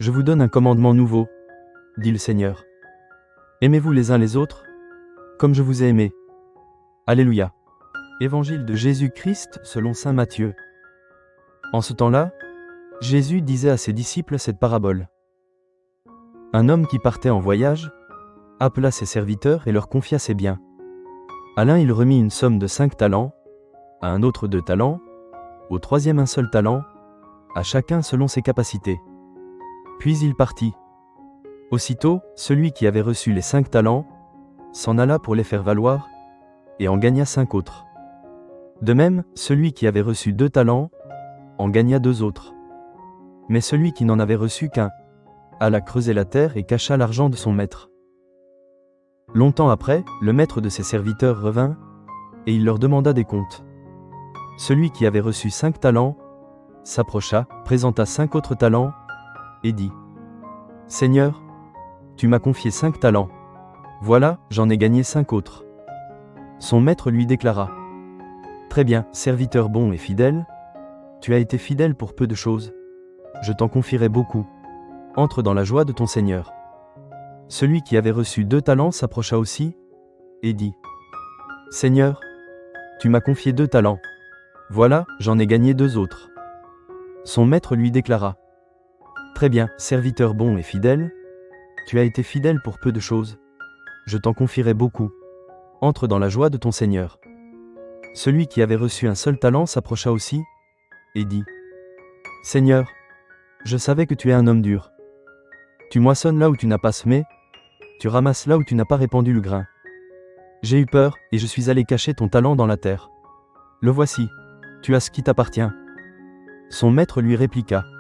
Je vous donne un commandement nouveau, dit le Seigneur. Aimez-vous les uns les autres, comme je vous ai aimé. Alléluia. Évangile de Jésus-Christ selon saint Matthieu. En ce temps-là, Jésus disait à ses disciples cette parabole. Un homme qui partait en voyage appela ses serviteurs et leur confia ses biens. À l'un il remit une somme de 5 talents, à un autre 2 talents, au troisième un seul talent, à chacun selon ses capacités. Puis il partit. Aussitôt, celui qui avait reçu les 5 talents s'en alla pour les faire valoir, et en gagna 5 autres. De même, celui qui avait reçu 2 talents en gagna 2 autres. Mais celui qui n'en avait reçu qu'un alla creuser la terre et cacha l'argent de son maître. Longtemps après, le maître de ses serviteurs revint, et il leur demanda des comptes. Celui qui avait reçu 5 talents s'approcha, présenta 5 autres talents, et dit : « Seigneur, tu m'as confié 5 talents. Voilà, j'en ai gagné 5 autres. » Son maître lui déclara : « Très bien, serviteur bon et fidèle, tu as été fidèle pour peu de choses. Je t'en confierai beaucoup. Entre dans la joie de ton Seigneur. » Celui qui avait reçu 2 talents s'approcha aussi, et dit : « Seigneur, tu m'as confié 2 talents. Voilà, j'en ai gagné 2 autres. » Son maître lui déclara : « Très bien, serviteur bon et fidèle, tu as été fidèle pour peu de choses. Je t'en confierai beaucoup. Entre dans la joie de ton Seigneur. » Celui qui avait reçu un seul talent s'approcha aussi, et dit : « Seigneur, je savais que tu es un homme dur. Tu moissonnes là où tu n'as pas semé, tu ramasses là où tu n'as pas répandu le grain. J'ai eu peur, et je suis allé cacher ton talent dans la terre. Le voici, tu as ce qui t'appartient. » Son maître lui répliqua : «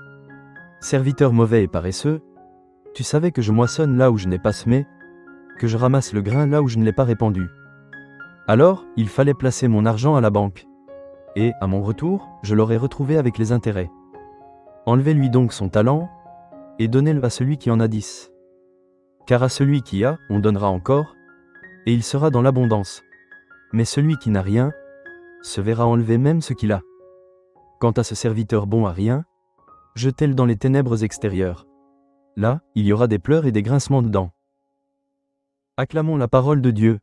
Serviteur mauvais et paresseux, tu savais que je moissonne là où je n'ai pas semé, que je ramasse le grain là où je ne l'ai pas répandu. Alors, il fallait placer mon argent à la banque. Et, à mon retour, je l'aurais retrouvé avec les intérêts. Enlevez-lui donc son talent, et donnez-le à celui qui en a 10. Car à celui qui a, on donnera encore, et il sera dans l'abondance. Mais celui qui n'a rien, se verra enlever même ce qu'il a. Quant à ce serviteur bon à rien, jetez-le dans les ténèbres extérieures. Là, il y aura des pleurs et des grincements de dents. » Acclamons la parole de Dieu.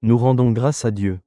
Nous rendons grâce à Dieu.